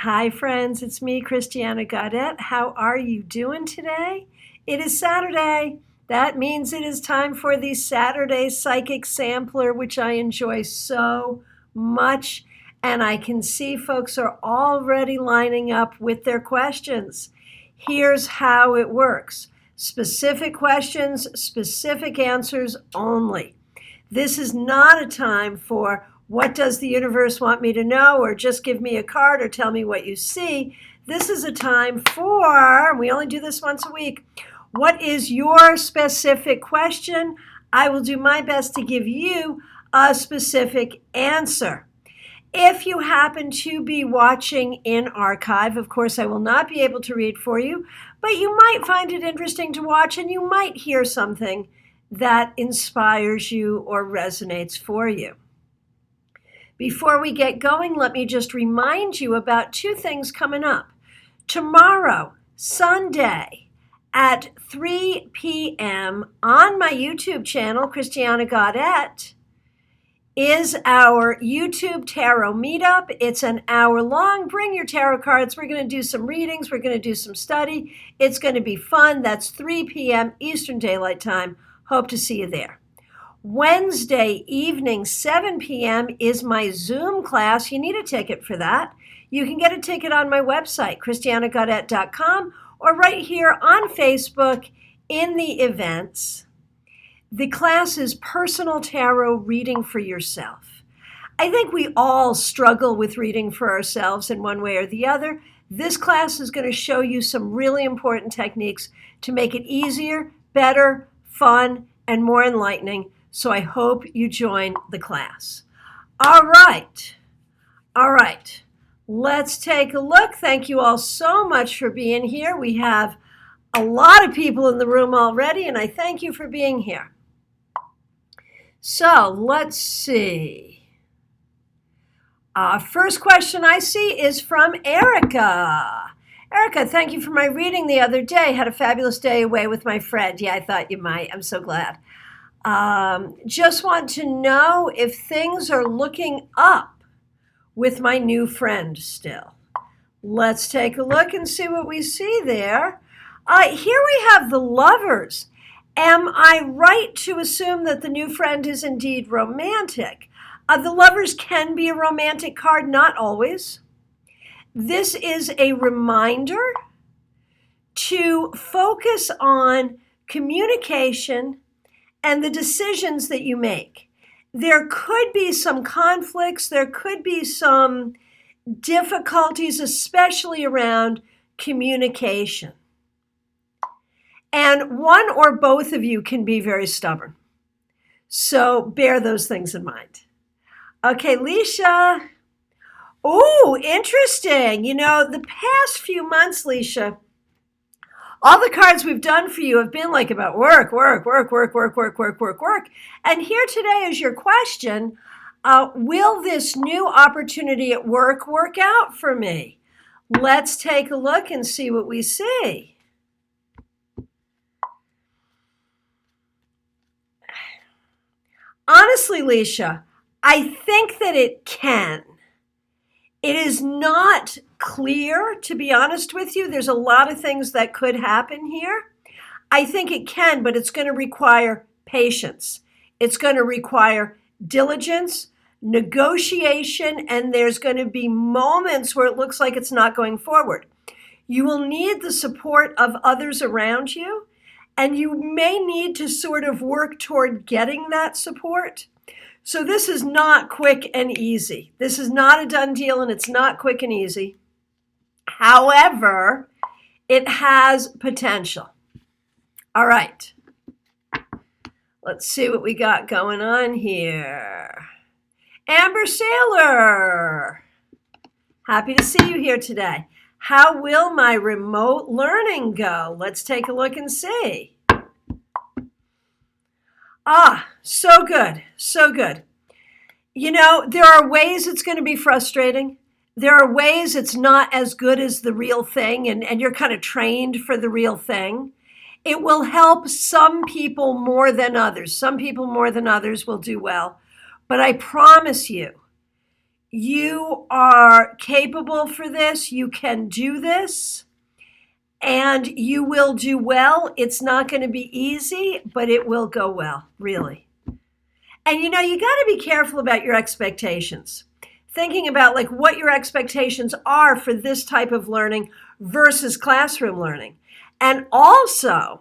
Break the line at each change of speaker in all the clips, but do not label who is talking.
Hi, friends. It's me, Christiana Gaudet. How are you doing today? It is Saturday. That means it is time for the Saturday Psychic Sampler, which I enjoy so much. And I can see folks are already lining up with their questions. Here's how it works. Specific questions, specific answers only. This is not a time for what does the universe want me to know, or just give me a card or tell me what you see. This is a time for, we only do this once a week, what is your specific question? I will do my best to give you a specific answer. If you happen to be watching in archive, of course, I will not be able to read for you, but you might find it interesting to watch and you might hear something that inspires you or resonates for you. Before we get going, let me just remind you about two things coming up. Tomorrow, Sunday, at 3 p.m. on my YouTube channel, Christiana Gaudet, is our YouTube Tarot Meetup. It's an hour long. Bring your tarot cards. We're going to do some readings. We're going to do some study. It's going to be fun. That's 3 p.m. Eastern Daylight Time. Hope to see you there. Wednesday evening, 7 p.m. is my Zoom class. You need a ticket for that. You can get a ticket on my website, christianagaudet.com, or right here on Facebook in the events. The class is Personal Tarot Reading for Yourself. I think we all struggle with reading for ourselves in one way or the other. This class is going to show you some really important techniques to make it easier, better, fun, and more enlightening. So I hope you join the class. All right. Let's take a look. Thank you all so much for being here. We have a lot of people in the room already, and I thank you for being here. So let's see. First question I see is from Erica. Erica, thank you for my reading the other day. Had a fabulous day away with my friend. Yeah, I thought you might. I'm so glad. Just want to know if things are looking up with my new friend still. Let's take a look and see what we see there. Here we have the Lovers. Am I right to assume that the new friend is indeed romantic? The Lovers can be a romantic card, not always. This is a reminder to focus on communication and the decisions that you make. There could be some conflicts, there could be some difficulties, especially around communication. And one or both of you can be very stubborn. So bear those things in mind. Okay, Leisha. Oh, interesting. You know, the past few months, Leisha, all the cards we've done for you have been like about work. And here today is your question. Will this new opportunity at work out for me? Let's take a look and see what we see. Honestly, Leisha, I think that it can. It is not clear, to be honest with you. There's a lot of things that could happen here. I think it can, but it's going to require patience. It's going to require diligence, negotiation, and there's going to be moments where it looks like it's not going forward. You will need the support of others around you, and you may need to sort of work toward getting that support. So this is not quick and easy. This is not a done deal, and it's not quick and easy. However, it has potential. All right. Let's see what we got going on here. Amber Sailor. Happy to see you here today. How will my remote learning go? Let's take a look and see. So good, so good. You know, there are ways it's going to be frustrating. There are ways it's not as good as the real thing, and you're kind of trained for the real thing. It will help some people more than others. Some people more than others will do well. But I promise you, You are capable for this. You can do this. And you will do well. It's not going to be easy, but it will go well, really. And you got to be careful about your expectations. Thinking about like what your expectations are for this type of learning versus classroom learning. And also,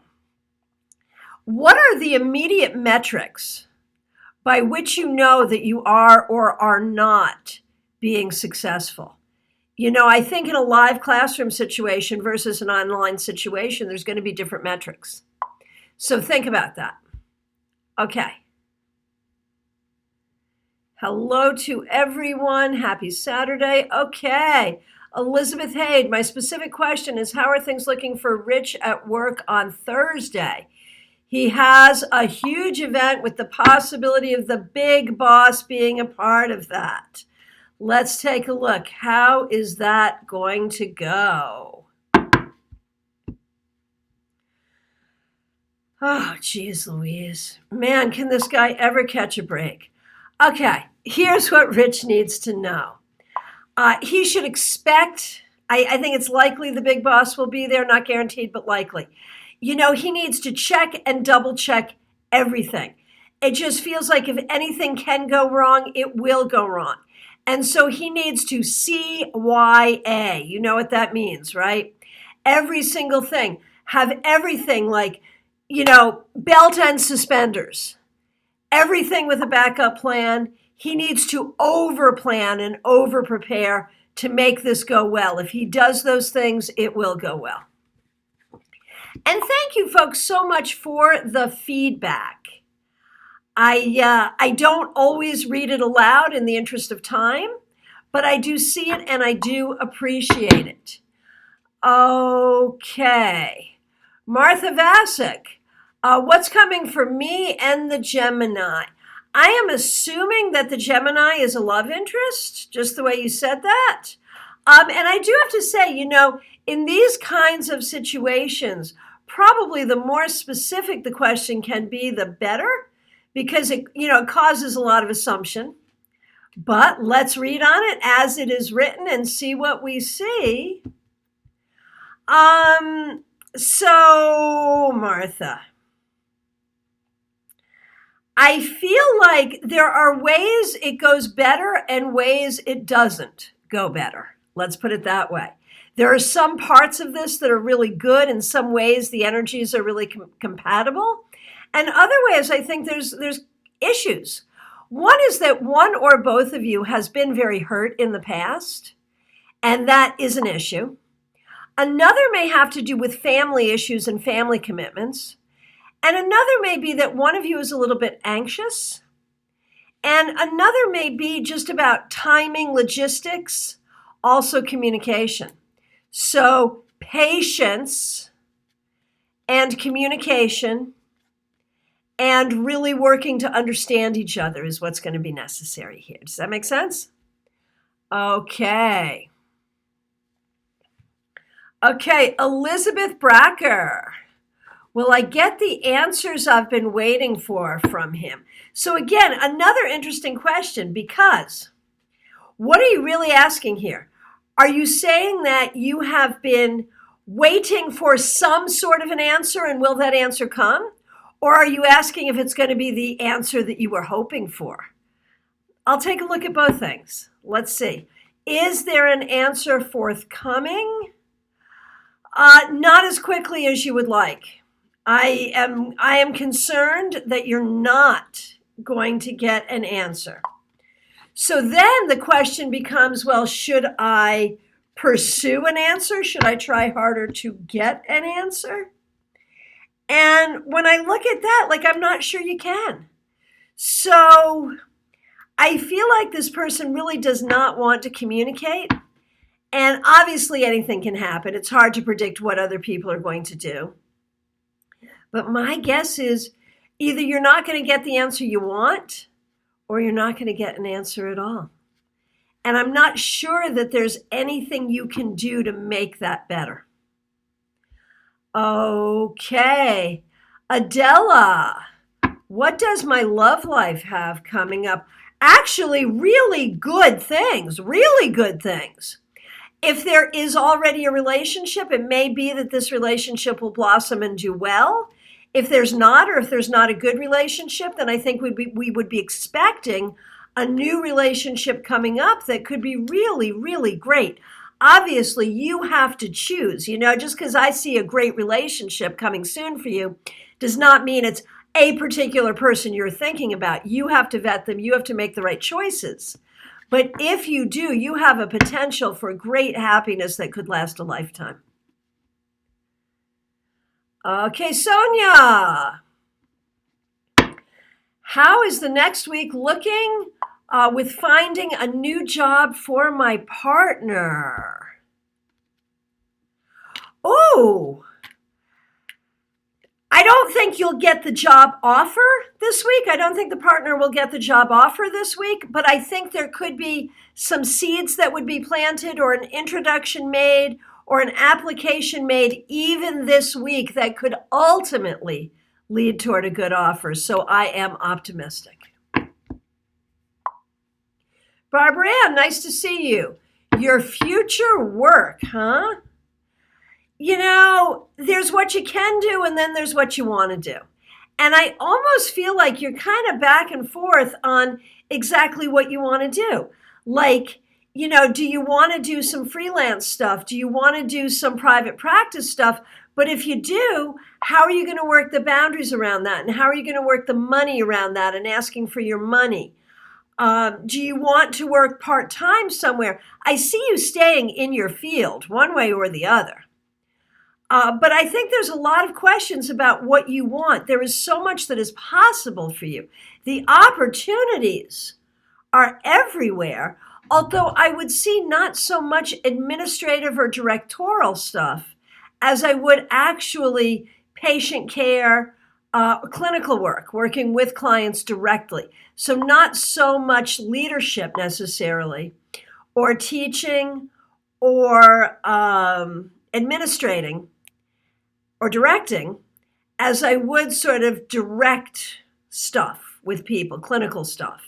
what are the immediate metrics by which you know that you are or are not being successful? I think in a live classroom situation versus an online situation, there's going to be different metrics. So think about that. Okay. Hello to everyone. Happy Saturday. Okay. Elizabeth Haid, my specific question is, how are things looking for Rich at work on Thursday? He has a huge event with the possibility of the big boss being a part of that. Let's take a look. How is that going to go? Oh, geez, Louise. Man, can this guy ever catch a break? Okay, here's what Rich needs to know. He should expect, I think it's likely the big boss will be there, not guaranteed, but likely. He needs to check and double check everything. It just feels like if anything can go wrong, it will go wrong. And so he needs to CYA. You know what that means, right? Every single thing. Have everything like, belt and suspenders. Everything with a backup plan. He needs to over-plan and over-prepare to make this go well. If he does those things, it will go well. And thank you, folks, so much for the feedback. I don't always read it aloud in the interest of time, but I do see it and I do appreciate it. Okay. Martha Vasic, what's coming for me and the Gemini? I am assuming that the Gemini is a love interest, just the way you said that. And I do have to say, in these kinds of situations, probably the more specific the question can be, the better. Because it causes a lot of assumption. But let's read on it as it is written and see what we see. So, Martha, I feel like there are ways it goes better and ways it doesn't go better. Let's put it that way. There are some parts of this that are really good. In some ways, the energies are really compatible. And other ways, I think there's issues. One is that one or both of you has been very hurt in the past, and that is an issue. Another may have to do with family issues and family commitments. And another may be that one of you is a little bit anxious. And another may be just about timing, logistics, also communication. So patience and communication and really working to understand each other is what's going to be necessary here. Does that make sense? Okay. Okay, Elizabeth Bracker. Will I get the answers I've been waiting for from him? So again, another interesting question, because what are you really asking here? Are you saying that you have been waiting for some sort of an answer and will that answer come? Or are you asking if it's going to be the answer that you were hoping for? I'll take a look at both things. Let's see. Is there an answer forthcoming? Not as quickly as you would like. I am concerned that you're not going to get an answer. So then the question becomes, well, should I pursue an answer? Should I try harder to get an answer? And when I look at that, I'm not sure you can. So I feel like this person really does not want to communicate. And obviously anything can happen. It's hard to predict what other people are going to do. But my guess is either you're not going to get the answer you want or you're not going to get an answer at all. And I'm not sure that there's anything you can do to make that better. Okay, Adela, what does my love life have coming up? Actually, really good things, really good things. If there is already a relationship, it may be that this relationship will blossom and do well. If there's not, or if there's not a good relationship, then I think we would be expecting a new relationship coming up that could be really, really great. Obviously, you have to choose. Just because I see a great relationship coming soon for you does not mean it's a particular person you're thinking about. You have to vet them. You have to make the right choices. But if you do, you have a potential for great happiness that could last a lifetime. Okay, Sonia, how is the next week looking with finding a new job for my partner? Oh, I don't think you'll get the job offer this week. I don't think the partner will get the job offer this week, but I think there could be some seeds that would be planted or an introduction made or an application made even this week that could ultimately lead toward a good offer. So I am optimistic. Barbara Ann, nice to see you. Your future work, huh? There's what you can do and then there's what you want to do. And I almost feel like you're kind of back and forth on exactly what you want to do. Like, do you want to do some freelance stuff? Do you want to do some private practice stuff? But if you do, how are you going to work the boundaries around that? And how are you going to work the money around that and asking for your money? Do you want to work part-time somewhere? I see you staying in your field one way or the other. But I think there's a lot of questions about what you want. There is so much that is possible for you. The opportunities are everywhere, although I would see not so much administrative or directorial stuff as I would actually patient care, clinical work, working with clients directly. So not so much leadership necessarily, or teaching, or administrating, or directing, as I would sort of direct stuff with people, clinical stuff.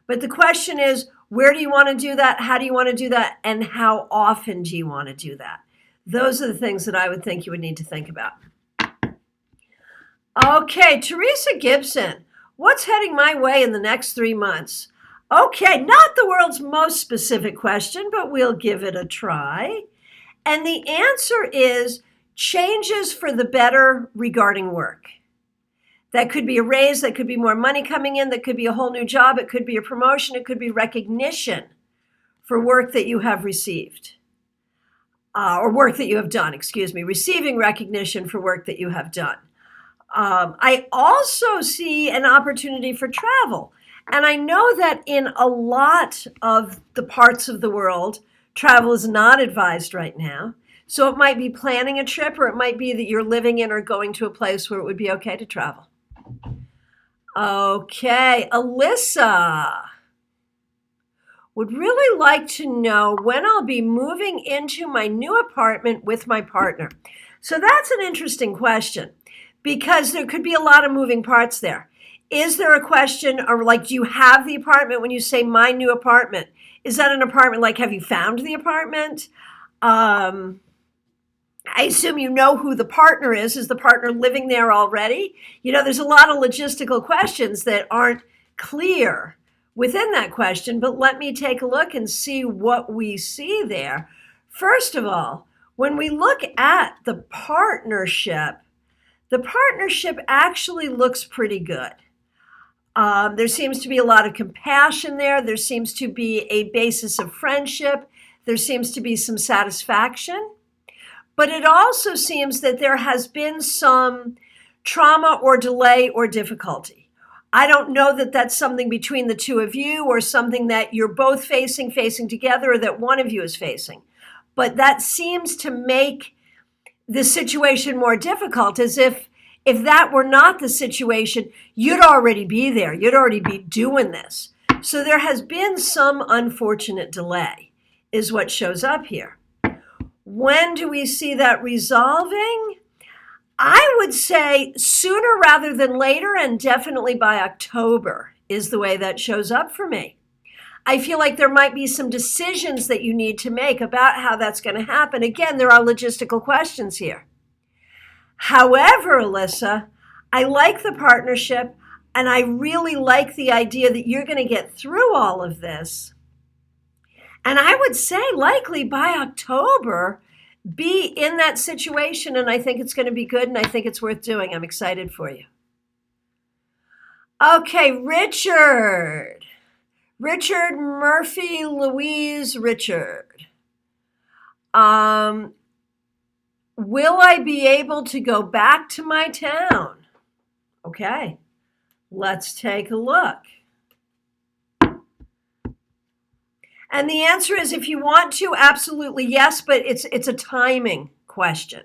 But the question is, where do you want to do that? How do you want to do that? And how often do you want to do that? Those are the things that I would think you would need to think about. Okay, Teresa Gibson, what's heading my way in the next 3 months? Okay, not the world's most specific question, but we'll give it a try. And the answer is changes for the better regarding work. That could be a raise, that could be more money coming in, that could be a whole new job, it could be a promotion, it could be recognition for work that you have received. Or work that you have done, receiving recognition for work that you have done. I also see an opportunity for travel. And I know that in a lot of the parts of the world, travel is not advised right now. So it might be planning a trip, or it might be that you're living in or going to a place where it would be okay to travel. Okay, Alyssa would really like to know when I'll be moving into my new apartment with my partner. So that's an interesting question because there could be a lot of moving parts there. Is there a question, or like, do you have the apartment when you say my new apartment? Is that an apartment, like, have you found the apartment? I assume you know who the partner is. Is the partner living there already? There's a lot of logistical questions that aren't clear within that question, but let me take a look and see what we see there. First of all, when we look at the partnership actually looks pretty good. There seems to be a lot of compassion there. There seems to be a basis of friendship. There seems to be some satisfaction. But it also seems that there has been some trauma or delay or difficulty. I don't know that that's something between the two of you or something that you're both facing together, or that one of you is facing. But that seems to make the situation more difficult, as if that were not the situation, you'd already be there. You'd already be doing this. So there has been some unfortunate delay, is what shows up here. When do we see that resolving? I would say sooner rather than later, and definitely by October is the way that shows up for me. I feel like there might be some decisions that you need to make about how that's going to happen. Again, there are logistical questions here. However, Alyssa, I like the partnership, and I really like the idea that you're going to get through all of this. And I would say likely by October, be in that situation, and I think it's going to be good, and I think it's worth doing. I'm excited for you. Okay, Richard. Richard Murphy, Louise Richard. Will I be able to go back to my town? Okay, let's take a look. And the answer is, if you want to, absolutely yes, but it's a timing question.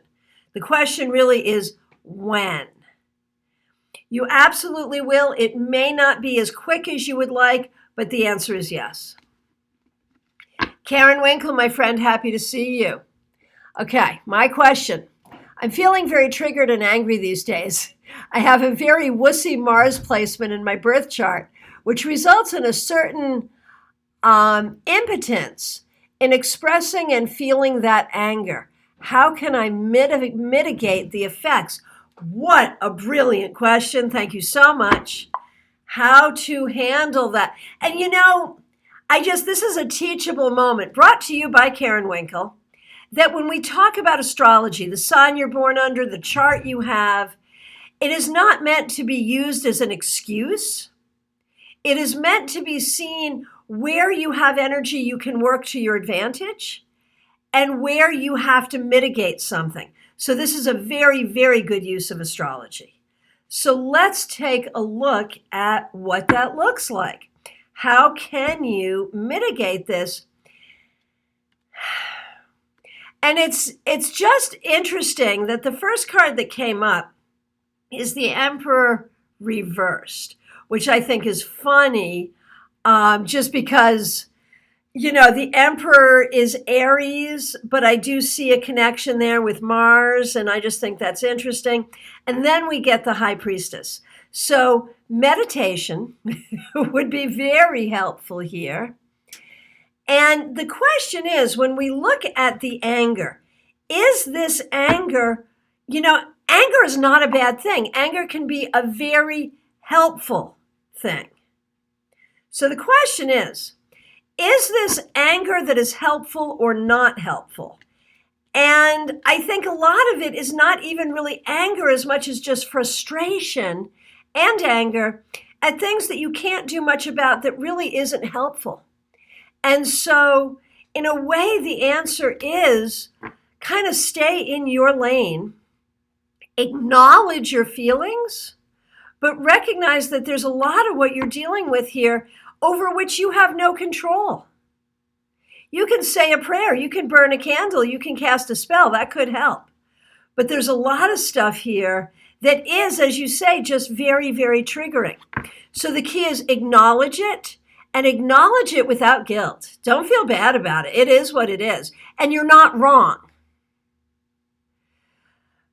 The question really is when. You absolutely will. It may not be as quick as you would like, but the answer is yes. Karen Winkle, my friend, happy to see you. Okay, my question. I'm feeling very triggered and angry these days. I have a very wussy Mars placement in my birth chart, which results in a certain impotence in expressing and feeling that anger. How can I mitigate the effects? What a brilliant question. Thank you so much. How to handle that. And this is a teachable moment brought to you by Karen Winkle, that when we talk about astrology, the sign you're born under, the chart you have, it is not meant to be used as an excuse. It is meant to be seen where you have energy you can work to your advantage and where you have to mitigate something. So this is a very, very good use of astrology. So let's take a look at what that looks like. How can you mitigate this? And it's just interesting that the first card that came up is the Emperor reversed, which I think is funny, just because, the Emperor is Aries, but I do see a connection there with Mars, and I just think that's interesting. And then we get the High Priestess. So meditation would be very helpful here. And the question is, when we look at the anger, is this anger, anger is not a bad thing. Anger can be a very helpful thing. So the question is this anger that is helpful or not helpful? And I think a lot of it is not even really anger as much as just frustration and anger at things that you can't do much about that really isn't helpful. And so in a way, the answer is kind of stay in your lane, acknowledge your feelings, but recognize that there's a lot of what you're dealing with here over which you have no control. You can say a prayer, you can burn a candle, you can cast a spell, that could help. But there's a lot of stuff here that is, as you say, just very, very triggering. So the key is acknowledge it, and acknowledge it without guilt. Don't feel bad about it. It is what it is. And you're not wrong.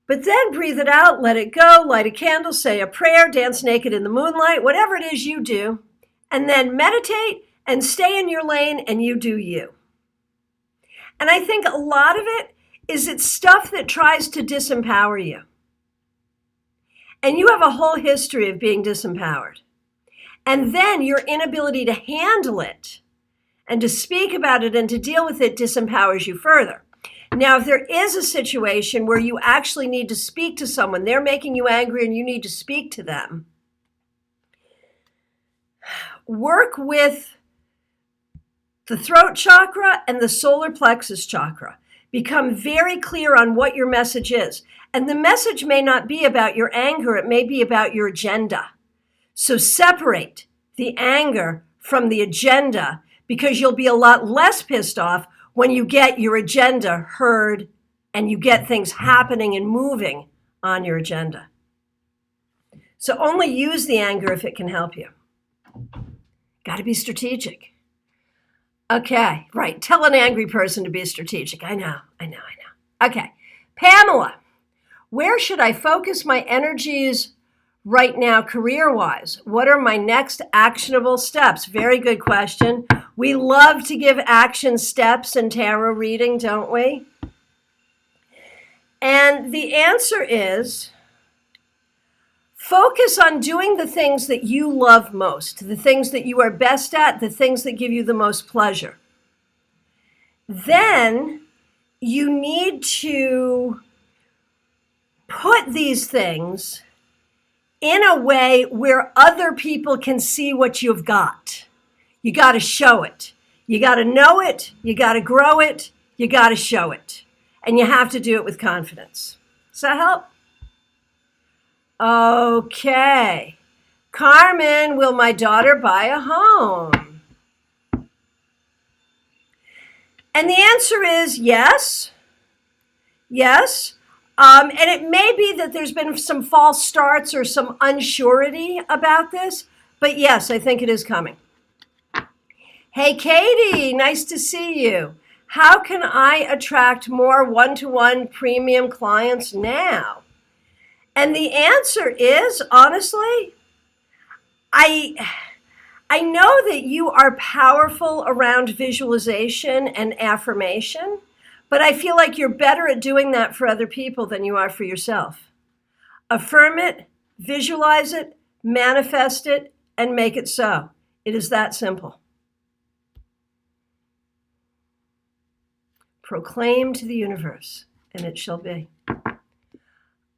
But then breathe it out, let it go, light a candle, say a prayer, dance naked in the moonlight, whatever it is you do, and then meditate and stay in your lane and you do you. And I think a lot of it is it's stuff that tries to disempower you. And you have a whole history of being disempowered. And then your inability to handle it and to speak about it and to deal with it disempowers you further. Now, if there is a situation where you actually need to speak to someone, they're making you angry and you need to speak to them, work with the throat chakra and the solar plexus chakra. Become very clear on what your message is. And the message may not be about your anger, it may be about your agenda. So separate the anger from the agenda, because you'll be a lot less pissed off when you get your agenda heard and you get things happening and moving on your agenda. So only use the anger if it can help you. Got to be strategic. Okay, right. Tell an angry person to be strategic. I know. Okay, Pamela, where should I focus my energies right now career-wise? What are my next actionable steps? Very good question. We love to give action steps in tarot reading, don't we? And the answer is focus on doing the things that you love most, the things that you are best at, the things that give you the most pleasure. Then you need to put these things in a way where other people can see what you've got. You got to show it. You got to know it. You got to grow it. You got to show it. And you have to do it with confidence. Does that help? Okay. Carmen, will my daughter buy a home? And the answer is yes. Yes. And it may be that there's been some false starts or some unsurety about this, but yes, I think it is coming. Hey, Katie, nice to see you. How can I attract more one-to-one premium clients now? And the answer is, honestly, I know that you are powerful around visualization and affirmation, but I feel like you're better at doing that for other people than you are for yourself. Affirm it, visualize it, manifest it, and make it so. It is that simple. Proclaim to the universe, and it shall be.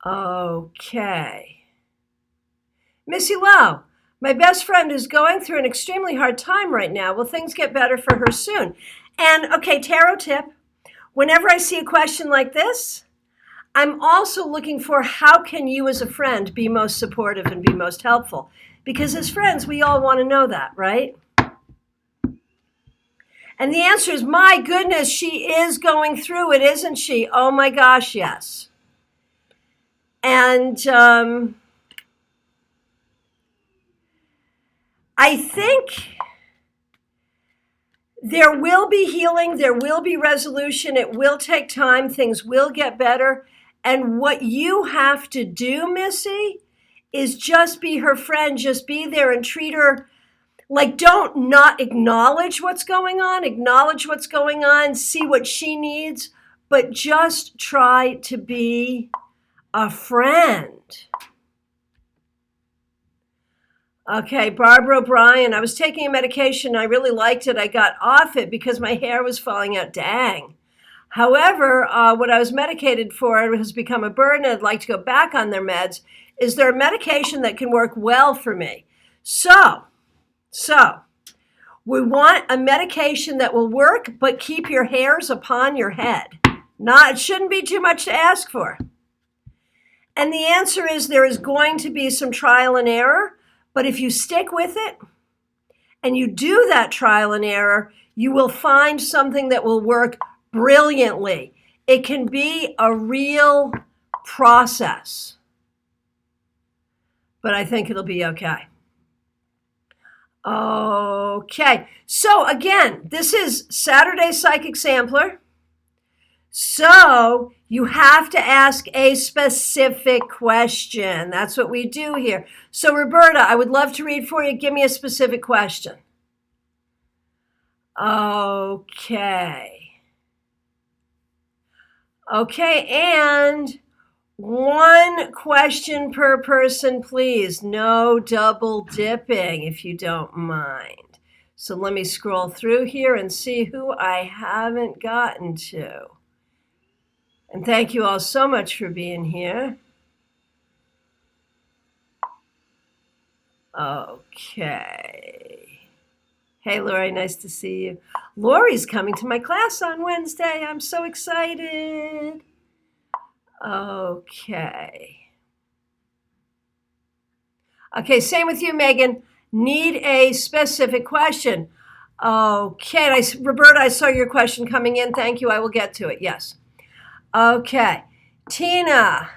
Okay. Missy Lowe, my best friend is going through an extremely hard time right now. Will things get better for her soon? And okay, tarot tip. Whenever I see a question like this, I'm also looking for how can you as a friend be most supportive and be most helpful? Because as friends, we all want to know that, right? And the answer is, my goodness, she is going through it, isn't she? Oh my gosh, yes. And I think there will be healing, there will be resolution, it will take time, things will get better. And what you have to do, Missy, is just be her friend, just be there and treat her like, don't not acknowledge what's going on, acknowledge what's going on, see what she needs, but just try to be a friend. Okay, Barbara O'Brien, I was taking a medication. I really liked it. I got off it because my hair was falling out. Dang. However, what I was medicated for has become a burden. I'd like to go back on their meds. Is there a medication that can work well for me? So we want a medication that will work, but keep your hairs upon your head. It shouldn't be too much to ask for. And the answer is there is going to be some trial and error. But if you stick with it and you do that trial and error, you will find something that will work brilliantly. It can be a real process, but I think it'll be okay. Okay, so again, this is Saturday Psychic Sampler. So you have to ask a specific question. That's what we do here. So Roberta, I would love to read for you. Give me a specific question. Okay, and one question per person, please. No double dipping, if you don't mind. So let me scroll through here and see who I haven't gotten to. And thank you all so much for being here. Okay. Hey, Lori, nice to see you. Lori's coming to my class on Wednesday. I'm so excited. Okay. Okay, same with you, Megan. Need a specific question. Okay, Roberta, I saw your question coming in. Thank you. I will get to it. Yes. Okay, Tina,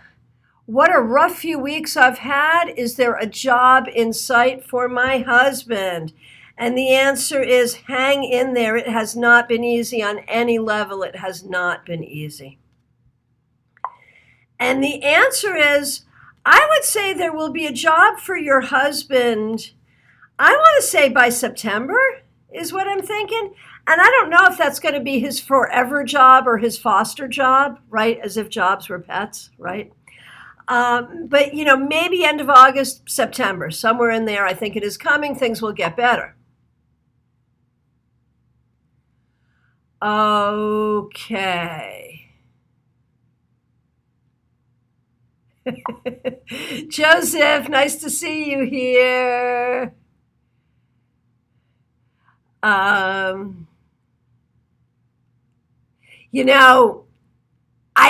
what a rough few weeks I've had. Is there a job in sight for my husband? And the answer is hang in there. It has not been easy on any level. It has not been easy. And the answer is I would say there will be a job for your husband. I want to say by September is what I'm thinking. And I don't know if that's going to be his forever job or his foster job, right? As if jobs were pets, right? But, maybe end of August, September, somewhere in there, I think it is coming. Things will get better. Okay. Joseph, nice to see you here. I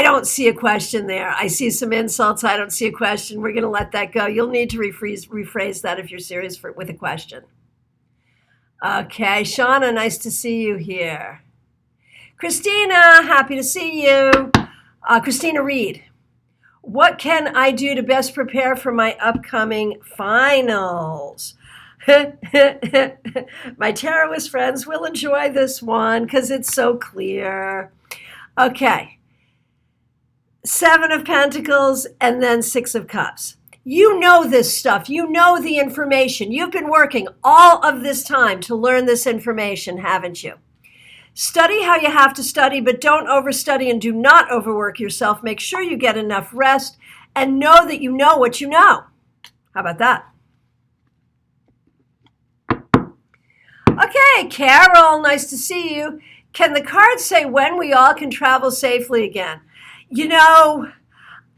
don't see a question there. I see some insults. I don't see a question. We're going to let that go. You'll need to rephrase that if you're serious with a question. Okay, Shauna, nice to see you here. Christina, happy to see you. Christina Reed, what can I do to best prepare for my upcoming finals? My tarotist friends will enjoy this one because it's so clear. Okay. 7 of Pentacles and then 6 of Cups. You know this stuff. You know the information. You've been working all of this time to learn this information, haven't you? Study how you have to study, but don't overstudy and do not overwork yourself. Make sure you get enough rest and know that you know what you know. How about that? Okay, Carol, nice to see you. Can the cards say when we all can travel safely again?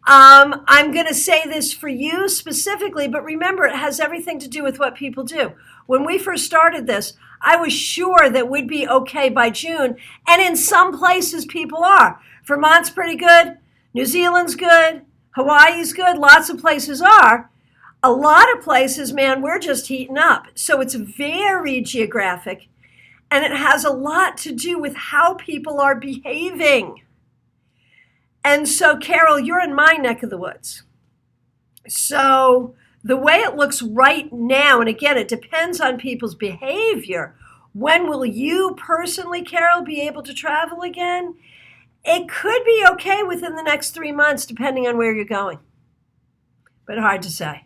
I'm going to say this for you specifically, but remember, it has everything to do with what people do. When we first started this, I was sure that we'd be okay by June, and in some places people are. Vermont's pretty good, New Zealand's good, Hawaii's good, lots of places are. A lot of places, man, we're just heating up. So it's very geographic, and it has a lot to do with how people are behaving. And so, Carol, you're in my neck of the woods. So the way it looks right now, and again, it depends on people's behavior. When will you personally, Carol, be able to travel again? It could be okay within the next 3 months, depending on where you're going. But hard to say.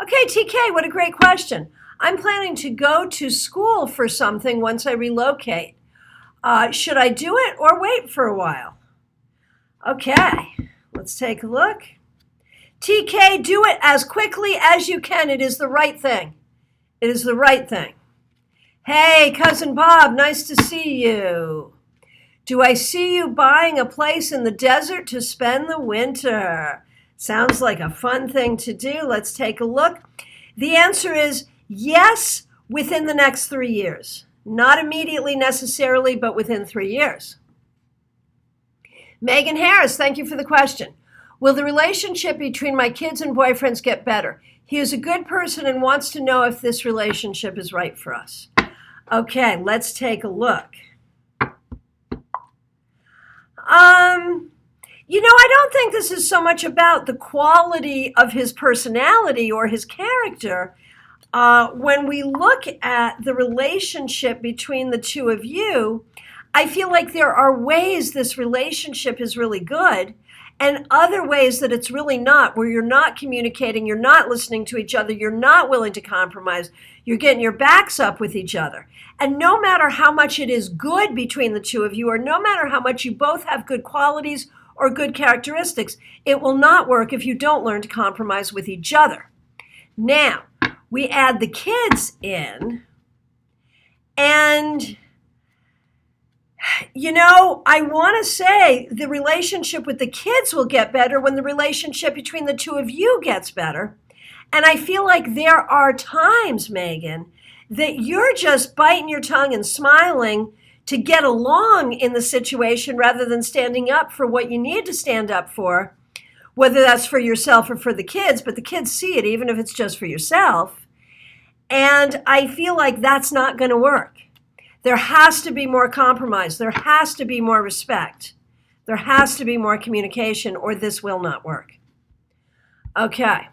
Okay, TK, what a great question. I'm planning to go to school for something once I relocate. Should I do it or wait for a while? Okay, let's take a look. TK, do it as quickly as you can. It is the right thing. It is the right thing. Hey, Cousin Bob, nice to see you. Do I see you buying a place in the desert to spend the winter? Sounds like a fun thing to do. Let's take a look. The answer is yes, within the next 3 years. Not immediately necessarily, but within 3 years. Megan Harris, thank you for the question. Will the relationship between my kids and boyfriends get better? He is a good person and wants to know if this relationship is right for us. Okay, let's take a look. I don't think this is so much about the quality of his personality or his character. When we look at the relationship between the two of you, I feel like there are ways this relationship is really good and other ways that it's really not, where you're not communicating, you're not listening to each other, you're not willing to compromise, you're getting your backs up with each other. And no matter how much it is good between the two of you, or no matter how much you both have good qualities or good characteristics, it will not work if you don't learn to compromise with each other. Now, we add the kids in, and I want to say the relationship with the kids will get better when the relationship between the two of you gets better. And I feel like there are times, Megan, that you're just biting your tongue and smiling to get along in the situation rather than standing up for what you need to stand up for, whether that's for yourself or for the kids, but the kids see it even if it's just for yourself. And I feel like that's not going to work. There has to be more compromise. There has to be more respect. There has to be more communication, or this will not work. Okay.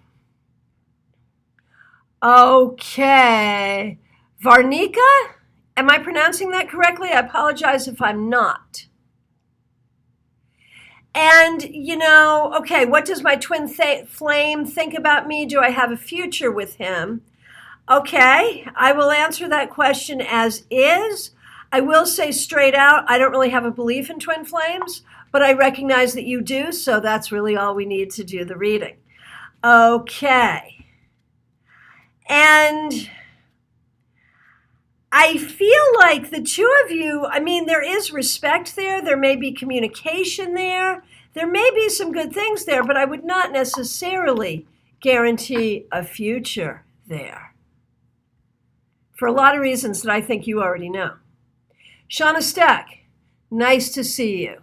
Varnika? Am I pronouncing that correctly? I apologize if I'm not. And, okay, what does my twin flame think about me? Do I have a future with him? Okay, I will answer that question as is. I will say straight out, I don't really have a belief in twin flames, but I recognize that you do, so that's really all we need to do the reading. Okay. And I feel like the two of you, there is respect there. There may be communication there. There may be some good things there, but I would not necessarily guarantee a future there, for a lot of reasons that I think you already know. Shauna Steck, nice to see you.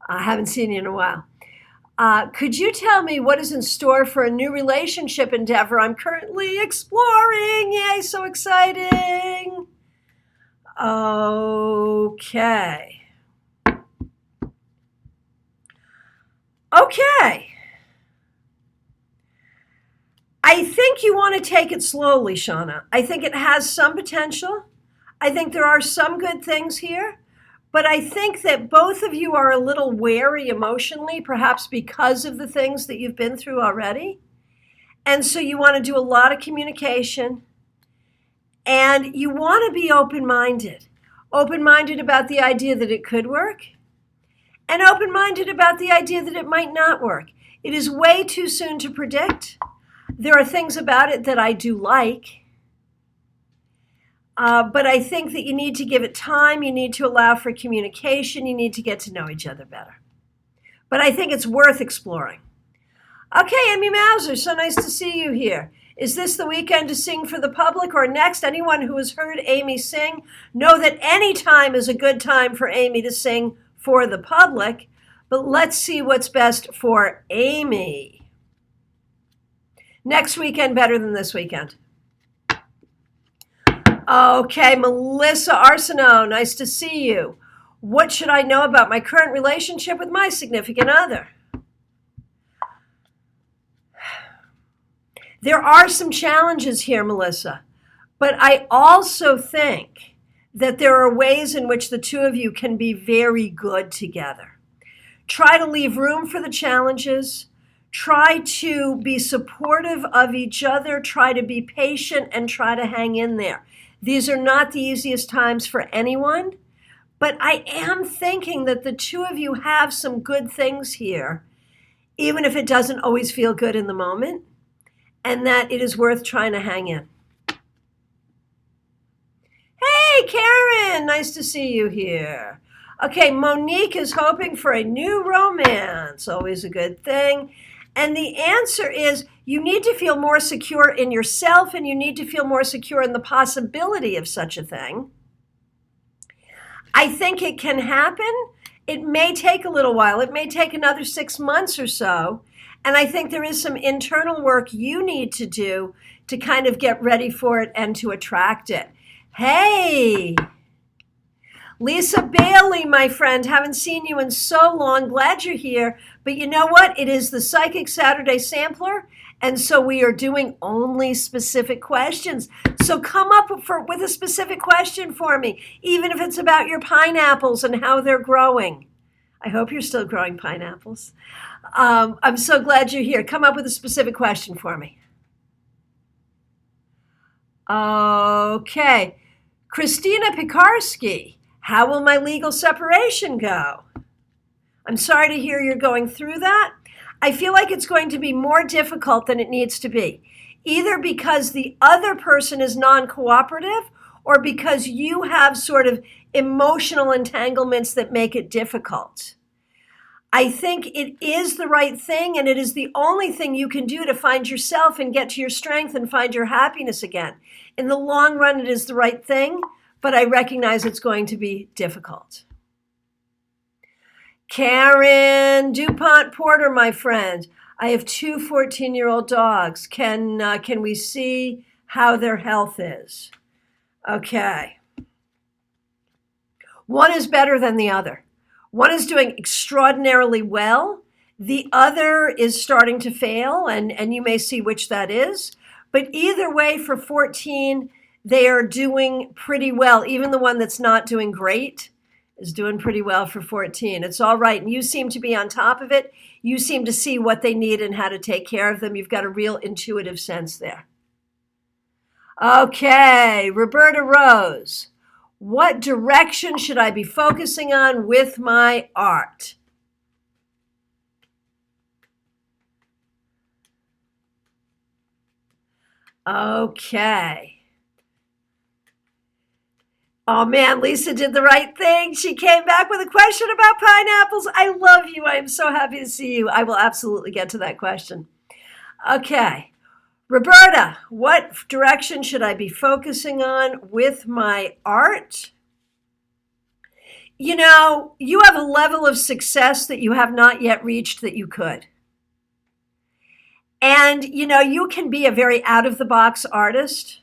I haven't seen you in a while. Could you tell me what is in store for a new relationship endeavor I'm currently exploring? Yay, so exciting. Okay. I think you want to take it slowly, Shauna. I think it has some potential. I think there are some good things here. But I think that both of you are a little wary emotionally, perhaps because of the things that you've been through already. And so you want to do a lot of communication. And you want to be open-minded. Open-minded about the idea that it could work. And open-minded about the idea that it might not work. It is way too soon to predict. There are things about it that I do like. But I think that you need to give it time. You need to allow for communication. You need to get to know each other better. But I think it's worth exploring. Okay, Amy Mauser, so nice to see you here. Is this the weekend to sing for the public or next? Anyone who has heard Amy sing, know that any time is a good time for Amy to sing for the public. But let's see what's best for Amy. Next weekend better than this weekend. Okay, Melissa Arsenault, nice to see you. What should I know about my current relationship with my significant other? There are some challenges here, Melissa, but I also think that there are ways in which the two of you can be very good together. Try to leave room for the challenges. Try to be supportive of each other. Try to be patient and try to hang in there. These are not the easiest times for anyone, but I am thinking that the two of you have some good things here, even if it doesn't always feel good in the moment, and that it is worth trying to hang in. Hey, Karen, nice to see you here. Okay, Monique is hoping for a new romance, always a good thing. And the answer is you need to feel more secure in yourself and you need to feel more secure in the possibility of such a thing. I think it can happen. It may take a little while. It may take another 6 months or so. And I think there is some internal work you need to do to kind of get ready for it and to attract it. Hey, Lisa Bailey, my friend, haven't seen you in so long. Glad you're here. But you know what? It is the Psychic Saturday Sampler, and so we are doing only specific questions. So come up with a specific question for me, even if it's about your pineapples and how they're growing. I hope you're still growing pineapples. I'm so glad you're here. Come up with a specific question for me. Okay. Christina Pekarsky. How will my legal separation go? I'm sorry to hear you're going through that. I feel like it's going to be more difficult than it needs to be, either because the other person is non-cooperative or because you have sort of emotional entanglements that make it difficult. I think it is the right thing, and it is the only thing you can do to find yourself and get to your strength and find your happiness again. In the long run, it is the right thing, but I recognize it's going to be difficult. Karen DuPont Porter, my friend. I have 2 14-year-old dogs. Can we see how their health is? Okay. One is better than the other. One is doing extraordinarily well. The other is starting to fail, and you may see which that is. But either way, for 14, they are doing pretty well. Even the one that's not doing great is doing pretty well for 14. It's all right. And you seem to be on top of it. You seem to see what they need and how to take care of them. You've got a real intuitive sense there. Okay, Roberta Rose. What direction should I be focusing on with my art? Okay. Oh man, Lisa did the right thing. She came back with a question about pineapples. I love you. I am so happy to see you. I will absolutely get to that question. Okay. Roberta, what direction should I be focusing on with my art? You know, you have a level of success that you have not yet reached that you could. And, you know, you can be a very out-of-the-box artist.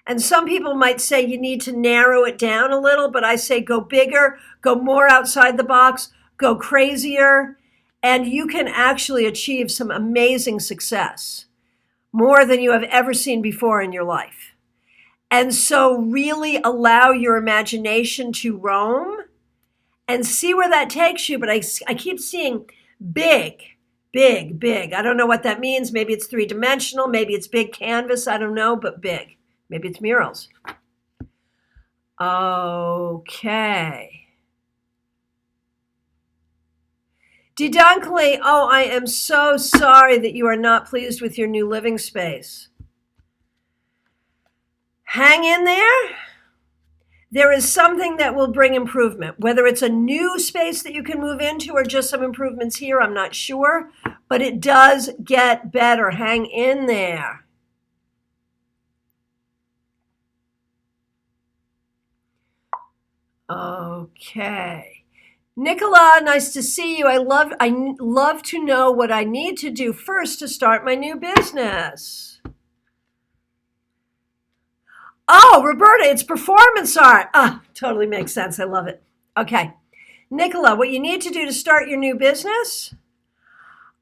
And some people might say you need to narrow it down a little, but I say go bigger, go more outside the box, go crazier, and you can actually achieve some amazing success, more than you have ever seen before in your life. And so really allow your imagination to roam and see where that takes you. But I keep seeing big, big, big. I don't know what that means. Maybe it's three-dimensional. Maybe it's big canvas. I don't know, but big. Maybe it's murals. Okay. Dunkley, oh, I am so sorry that you are not pleased with your new living space. Hang in there. There is something that will bring improvement. Whether it's a new space that you can move into or just some improvements here, I'm not sure. But it does get better. Hang in there. Okay. Nicola, nice to see you. I love to know what I need to do first to start my new business. Oh, Roberta, it's performance art. Totally makes sense. I love it. Okay. Nicola, what you need to do to start your new business?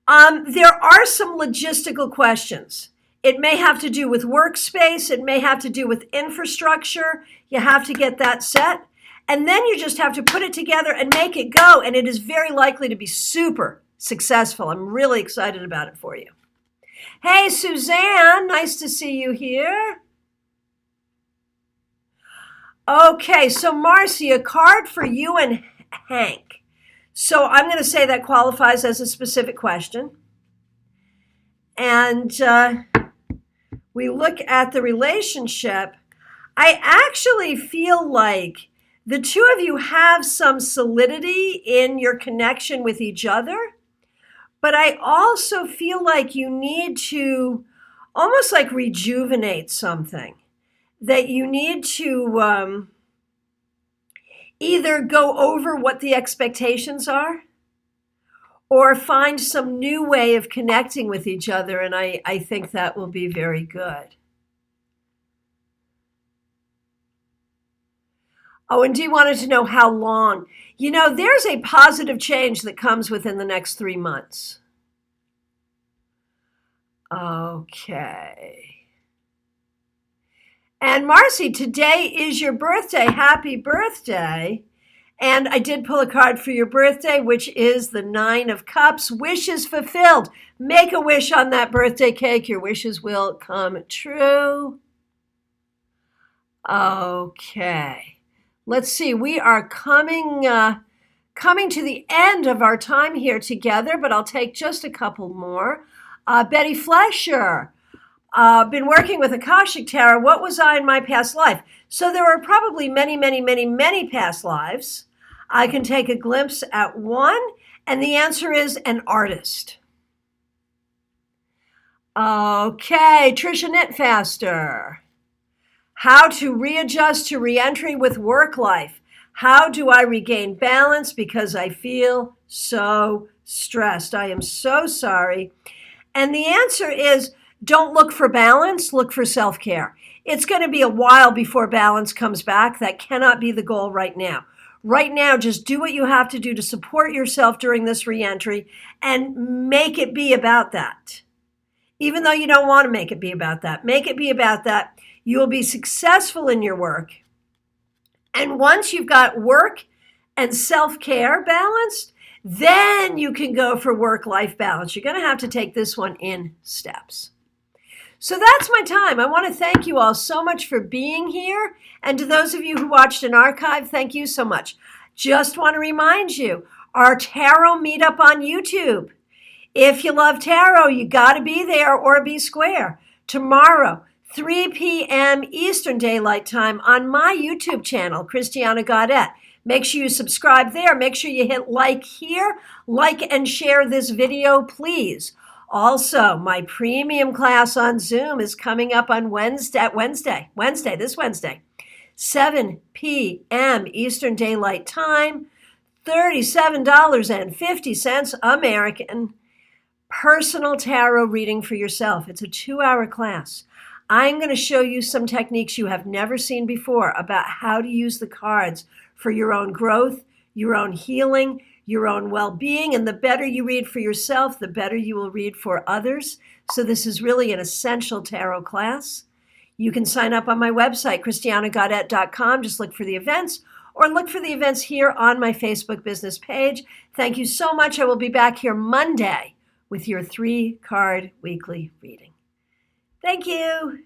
There are some logistical questions. It may have to do with workspace. It may have to do with infrastructure. You have to get that set. And then you just have to put it together and make it go. And it is very likely to be super successful. I'm really excited about it for you. Hey, Suzanne, nice to see you here. Okay, so Marcy, a card for you and Hank. So I'm going to say that qualifies as a specific question. And we look at the relationship. I actually feel like the two of you have some solidity in your connection with each other, but I also feel like you need to almost like rejuvenate something, that you need to either go over what the expectations are or find some new way of connecting with each other, and I think that will be very good. Oh, and Dee wanted to know how long. You know, there's a positive change that comes within the next 3 months. Okay. And Marcy, today is your birthday. Happy birthday. And I did pull a card for your birthday, which is the 9 of Cups. Wishes fulfilled. Make a wish on that birthday cake. Your wishes will come true. Okay. Let's see, we are coming to the end of our time here together, but I'll take just a couple more. Betty Flesher, been working with Akashic Tarot. What was I in my past life? So there are probably many, many, many, many past lives. I can take a glimpse at one, and the answer is an artist. Okay, Trisha Knitfaster. How to readjust to reentry with work life. How do I regain balance because I feel so stressed? I am so sorry. And the answer is don't look for balance, look for self-care. It's going to be a while before balance comes back. That cannot be the goal right now. Right now, just do what you have to do to support yourself during this reentry and make it be about that. Even though you don't want to make it be about that, make it be about that. You will be successful in your work. And once you've got work and self-care balanced, then you can go for work-life balance. You're going to have to take this one in steps. So that's my time. I want to thank you all so much for being here. And to those of you who watched an archive, thank you so much. Just want to remind you, our tarot meetup on YouTube. If you love tarot, you got to be there or be square. Tomorrow, 3 p.m. Eastern Daylight Time on my YouTube channel, Christiana Gaudet. Make sure you subscribe there. Make sure you hit like here, like and share this video, please. Also, my premium class on Zoom is coming up on Wednesday, 7 p.m. Eastern Daylight Time, $37.50 American. Personal tarot reading for yourself. It's a 2-hour class. I'm going to show you some techniques you have never seen before about how to use the cards for your own growth, your own healing, your own well-being. And the better you read for yourself, the better you will read for others. So this is really an essential tarot class. You can sign up on my website, christianagaudet.com. Just look for the events or look for the events here on my Facebook business page. Thank you so much. I will be back here Monday with your 3-card weekly reading. Thank you.